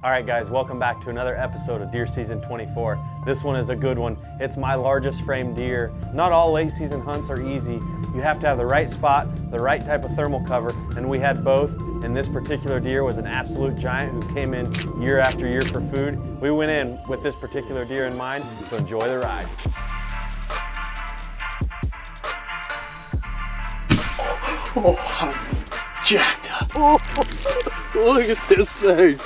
All right guys, welcome back to another episode of Deer Season 24. This one is a good one. It's my largest frame deer. Not all late season hunts are easy. You have to have the right spot, the right type of thermal cover, and we had both. And this particular deer was an absolute giant who came in year after year for food. We went in with this particular deer in mind, so enjoy the ride. Oh, I'm jacked up. Oh, look at this thing.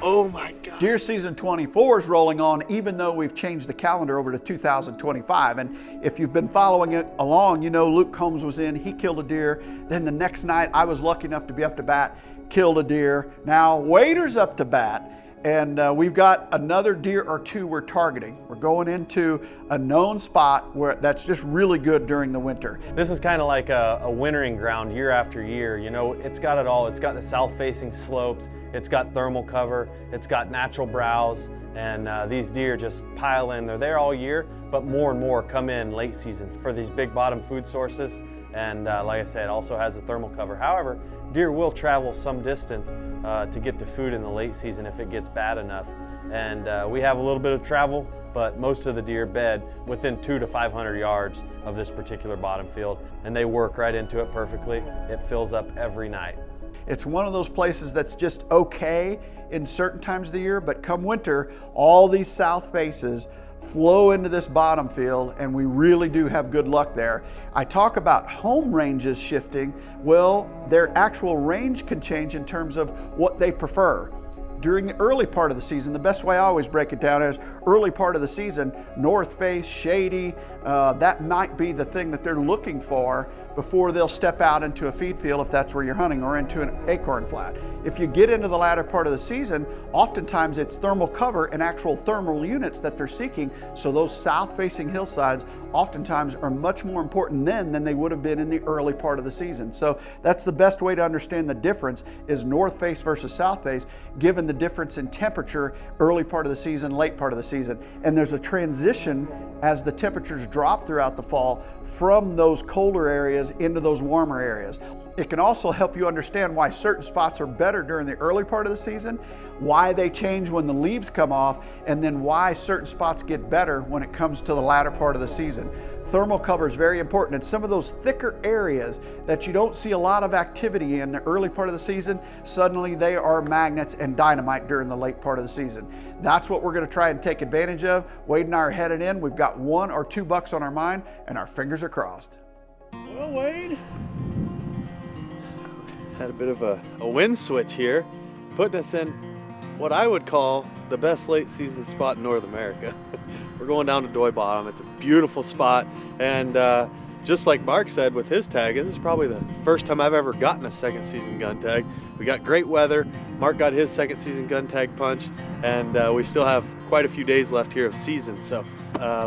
Oh my God. Deer season 24 is rolling on, even though we've changed the calendar over to 2025. And if you've been following it along, you know Luke Combs was in, he killed a deer. Then the next night, I was lucky enough to be up to bat, killed a deer. Now Wader's up to bat, and we've got another deer or two we're targeting. We're going into a known spot where that's just really good during the winter. This is kind of like a wintering ground year after year. You know, it's got it all. It's got the south-facing slopes, it's got thermal cover, it's got natural browse, and these deer just pile in. They're there all year, but more and more come in late season for these big bottom food sources. And like I said, it also has a thermal cover. However, deer will travel some distance to get to food in the late season if it gets bad enough. And we have a little bit of travel, but most of the deer bed within 200 to 500 yards of this particular bottom field, and they work right into it perfectly. It fills up every night. It's one of those places that's just okay in certain times of the year, but come winter, all these south faces flow into this bottom field, and we really do have good luck there. I talk about home ranges shifting. Well, their actual range can change in terms of what they prefer. During the early part of the season, the best way I always break it down is early part of the season, north face, shady, that might be the thing that they're looking for before they'll step out into a feed field if that's where you're hunting, or into an acorn flat. If you get into the latter part of the season, oftentimes it's thermal cover and actual thermal units that they're seeking, so those south-facing hillsides oftentimes are much more important then than they would have been in the early part of the season. So that's the best way to understand the difference, is north face versus south face, given the difference in temperature early part of the season, late part of the season. And there's a transition as the temperatures drop throughout the fall from those colder areas into those warmer areas. It can also help you understand why certain spots are better during the early part of the season, why they change when the leaves come off, and then why certain spots get better when it comes to the latter part of the season. Thermal cover is very important, and some of those thicker areas that you don't see a lot of activity in the early part of the season, suddenly they are magnets and dynamite during the late part of the season. That's what we're going to try and take advantage of. Wade and I are headed in. We've got 1 or 2 bucks on our mind, and our fingers are crossed. Well, Wade, had a bit of a wind switch here, putting us in what I would call the best late season spot in North America. We're going down to Doy Bottom. It's a beautiful spot, and just like Mark said with his tag, this is probably the first time I've ever gotten a second season gun tag. We got great weather. Mark got his second season gun tag punch, and we still have quite a few days left here of season. So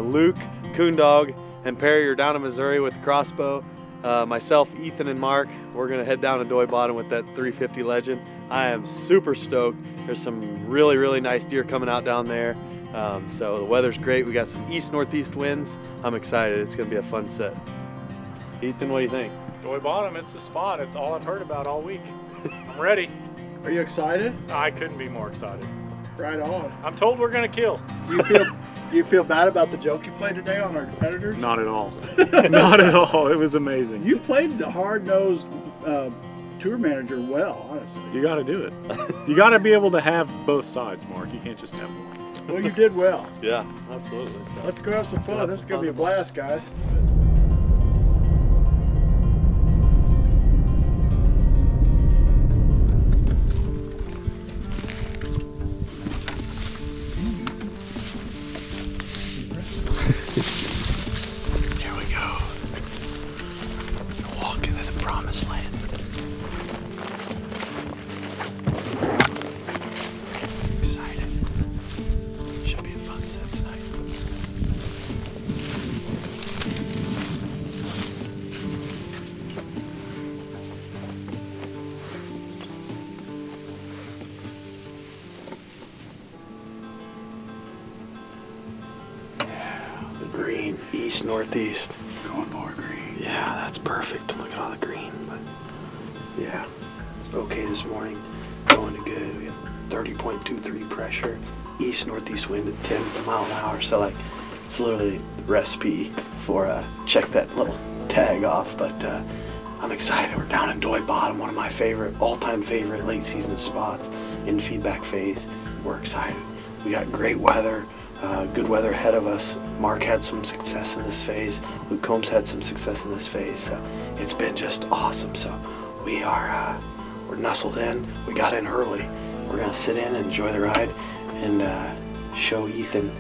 Luke, Coondog, and Perry are down in Missouri with the crossbow. Myself, Ethan, and Mark, we're gonna head down to Doy Bottom with that 350 Legend. I am super stoked. There's some really, really nice deer coming out down there. So the weather's great. We got some east-northeast winds. I'm excited. It's gonna be a fun set. Ethan, what do you think? Doy Bottom, it's the spot. It's all I've heard about all week. I'm ready. Are you excited? I couldn't be more excited. Right on. I'm told we're gonna kill. Do you feel bad about the joke you played today on our competitors? Not at all. Not at all. It was amazing. You played the hard-nosed tour manager well, honestly. You got to do it. You got to be able to have both sides, Mark. You can't just have one. Well, you did well. Yeah, absolutely. So Let's go have some fun. This is going to be a blast, guys. here we go. We're walking to the promised land. Excited. Should be a fun set tonight. Green, east, northeast. Going more green. Yeah, that's perfect. Look at all the green. But yeah, it's okay this morning. Going to good. We got 30.23 pressure, east-northeast wind at 10 mile an hour. So like, it's literally the recipe for check that little tag off. But I'm excited. We're down in Doy Bottom, one of my all-time favorite late season spots in feedback phase. We're excited. We got great weather, good weather ahead of us. Mark had some success in this phase. Luke Combs had some success in this phase. So it's been just awesome. So we're nestled in. We got in early. We're gonna sit in and enjoy the ride and show Ethan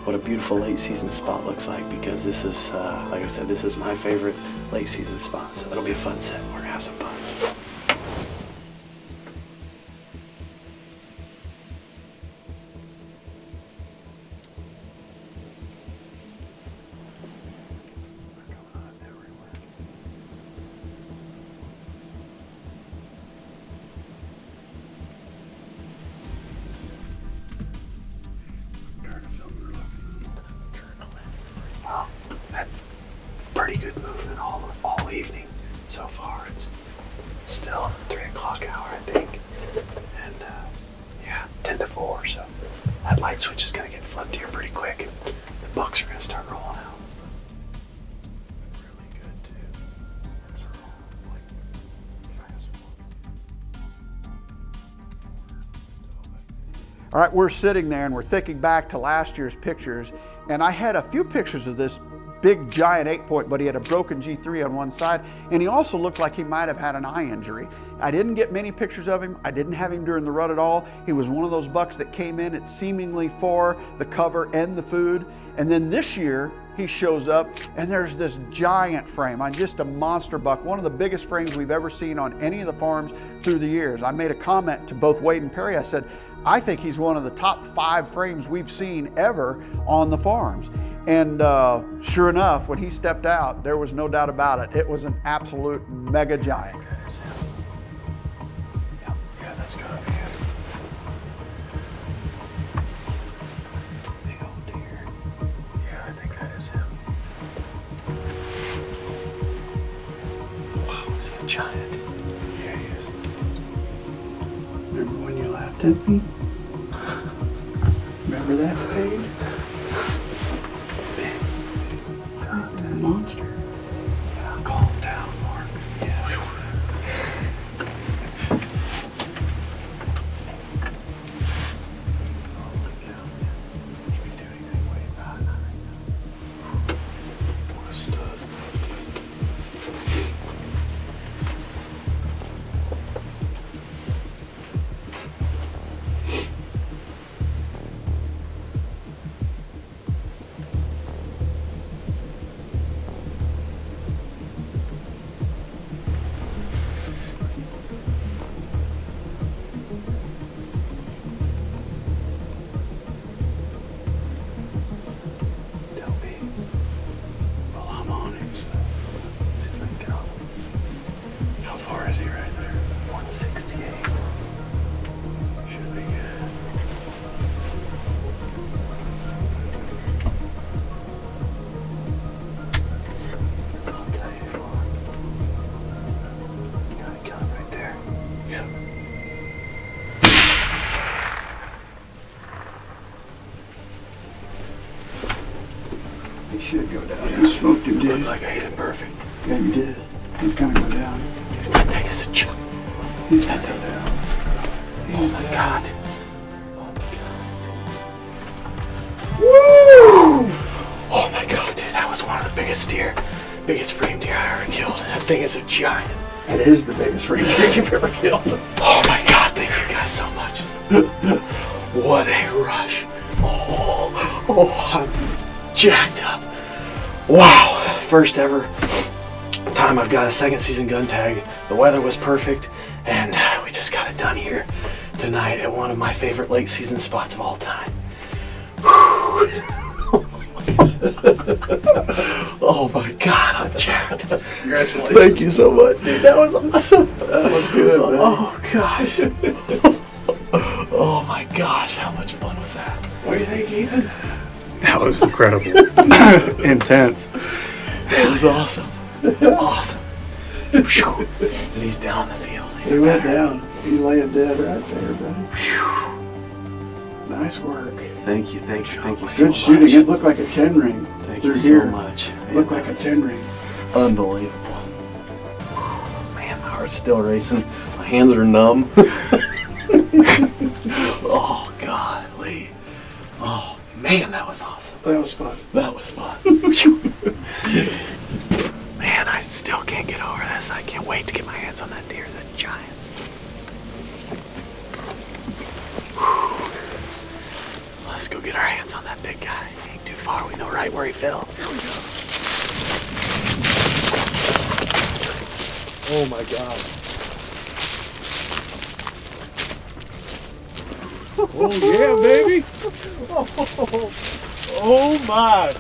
what a beautiful late season spot looks like, because this is, like I said, this is my favorite late season spot. So it'll be a fun set. We're gonna have some fun. That's pretty good movement all evening so far. It's still 3 o'clock hour, I think, and yeah, 10 to 4. So that light switch is gonna get flipped here pretty quick, and the bucks are gonna start rolling out. Really good too. All right, we're sitting there and we're thinking back to last year's pictures, and I had a few pictures of this big giant 8-point, but he had a broken G3 on one side, and he also looked like he might have had an eye injury. I didn't get many pictures of him. I didn't have him during the rut at all. He was one of those bucks that came in at seemingly for the cover and the food. And then this year he shows up and there's this giant frame on just a monster buck, one of the biggest frames we've ever seen on any of the farms through the years. I made a comment to both Wade and Perry. I said, I think he's one of the top 5 frames we've seen ever on the farms. And sure enough, when he stepped out, there was no doubt about it. It was an absolute mega giant. Yeah, that's good. Big old deer. Yeah, I think that is him. Wow, is he a giant? Yeah, he is. Remember when you laughed at me? Remember that fade? It's big. Monster. Yeah, calm down, Mark. Yeah. Oh my God. You can do anything way about it right now. What a stud. He should go down. You smoked him, did Looked you? like I hit it perfect. Yeah, you did. He's gonna go down. That thing is a chunk. He's gonna go down. Oh my God. Woo! Oh my God, dude, that was one of the biggest frame deer I ever killed. That thing is a giant. That is the biggest ring deer you've ever killed. Oh my God, thank you guys so much. What a rush. Oh, I'm jacked up. Wow, first ever time I've got a second season gun tag. The weather was perfect, and we just got it done here tonight at one of my favorite late season spots of all time. Oh my God, I'm jacked. Congratulations. Thank you so much, dude. That was awesome. That was good, man. Oh gosh. Oh my gosh, how much fun was that? What do you think, Ethan? That was incredible. Intense. It was awesome. Awesome. And he's down the field. He went down. You lay him dead right there, buddy. Whew. Nice work. Thank you so Good much. shooting. It looked like a 10 ring. Thank through you here. so much. Looked like a 10 ring. Unbelievable. Man, my heart's still racing. My hands are numb. Oh, golly. Oh, man, that was awesome. That was fun. That was fun. Man, I still can't get over this. I can't wait to get my hands on that deer. That giant. Whew. Let's go get our hands on that big guy. He ain't too far. We know right where he fell. Here we go. Oh my God. Oh yeah, baby. Oh my.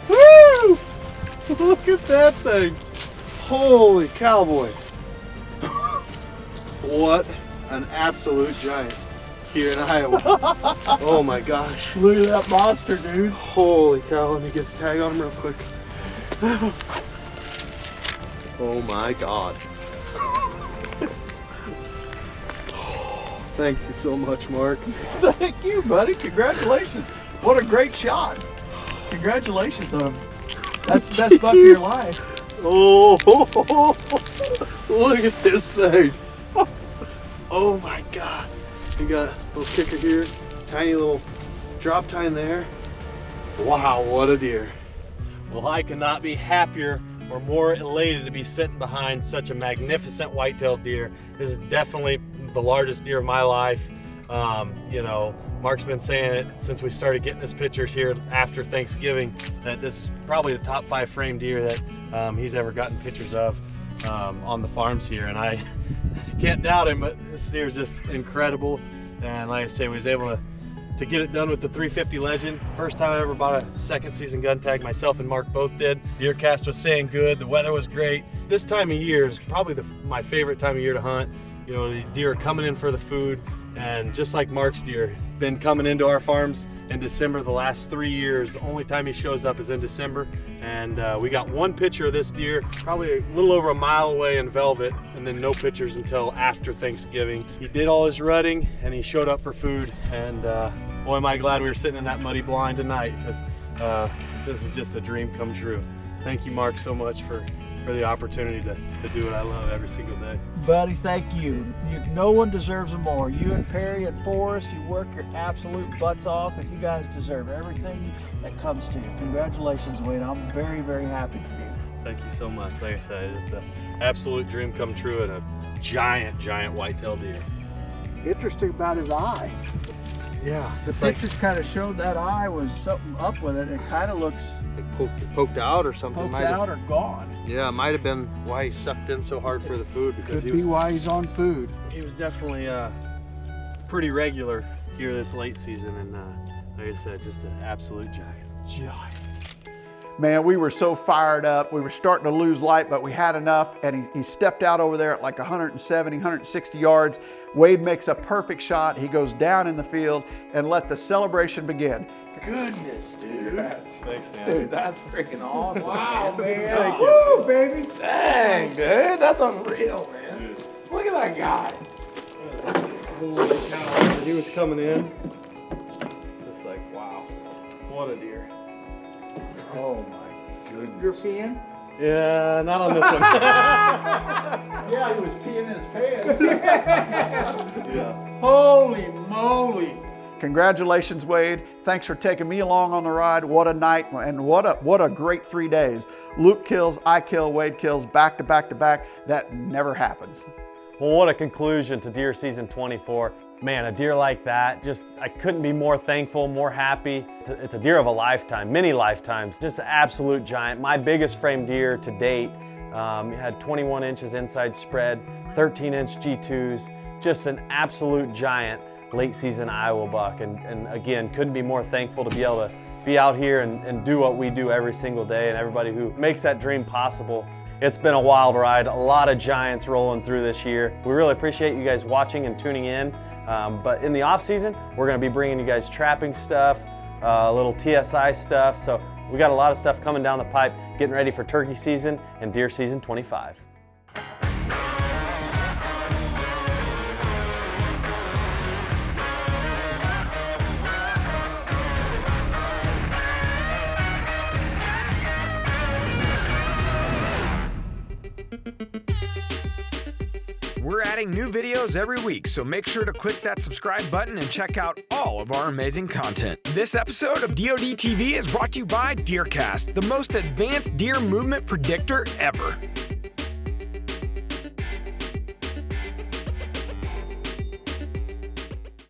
Woo! Look at that thing. Holy cowboys. What an absolute giant here in Iowa. Oh my gosh. Look at that monster, dude. Holy cow, let me get a tag on him real quick. Oh my God. Thank you so much, Mark. Thank you, buddy. Congratulations. What a great shot. Congratulations on him. That's the best buck of your life. Oh, look at this thing. Oh my God. You got a little kicker here, tiny little drop tine there. Wow, what a deer. Well, I cannot be happier or more elated to be sitting behind such a magnificent white-tailed deer. This is definitely the largest deer of my life. You know, Mark's been saying it since we started getting his pictures here after Thanksgiving, that this is probably the top 5 frame deer that he's ever gotten pictures of on the farms here. And I can't doubt him, but this deer is just incredible. And like I say, we was able to get it done with the 350 Legend. First time I ever bought a second season gun tag. Myself and Mark both did. DeerCast was saying good, the weather was great. This time of year is probably my favorite time of year to hunt. You know, these deer are coming in for the food, and just like Mark's deer, been coming into our farms in December the last 3 years. The only time he shows up is in December, and we got one picture of this deer probably a little over a mile away in velvet, and then no pictures until after Thanksgiving. He did all his rutting and he showed up for food, and boy am I glad we were sitting in that muddy blind tonight, because this is just a dream come true. Thank you, Mark, so much for the opportunity to do what I love every single day. Buddy, thank you. No one deserves it more. You and Perry and Forrest, you work your absolute butts off, and you guys deserve everything that comes to you. Congratulations, Wade. I'm very, very happy for you. Thank you so much. Like I said, it's the absolute dream come true, and a giant, giant white-tailed deer. Interesting about his eye. Yeah, The pictures kind of showed that eye was something up with it. It kind of looks poked out or something. poked out or gone. Yeah, it might have been why he sucked in so hard for the food, because Could be why he's on food. he was definitely pretty regular here this late season, and like I said, just an absolute giant. Man, we were so fired up. We were starting to lose light, but we had enough, and he stepped out over there at like 170, 160 yards. Wade makes a perfect shot. He goes down in the field, and let the celebration begin. Goodness, dude. Thanks, man. Dude, that's freaking awesome. Wow, man. Thank you. Woo, baby. Dang, dude. That's unreal, man. Look at that guy. Holy cow, as he was coming in, just like, wow, what a deer. Oh my goodness. You're peeing? Yeah, not on this one. Yeah, he was peeing in his pants. Yeah. Holy moly. Congratulations, Wade. Thanks for taking me along on the ride. What a night, and what a great 3 days. Luke kills, I kill, Wade kills, back to back to back. That never happens. Well, what a conclusion to deer season 24. Man, a deer like that, just, I couldn't be more thankful, more happy. It's a deer of a lifetime, many lifetimes, just an absolute giant. My biggest frame deer to date. Had 21 inches inside spread, 13-inch G2s, just an absolute giant late season Iowa buck. And again, couldn't be more thankful to be able to be out here and do what we do every single day, and everybody who makes that dream possible. It's been a wild ride, a lot of giants rolling through this year. We really appreciate you guys watching and tuning in. But in the off season, we're gonna be bringing you guys trapping stuff, a little TSI stuff. So we got a lot of stuff coming down the pipe, getting ready for turkey season and deer season 25. We're adding new videos every week, so make sure to click that subscribe button and check out all of our amazing content. This episode of DoD TV is brought to you by DeerCast, the most advanced deer movement predictor ever.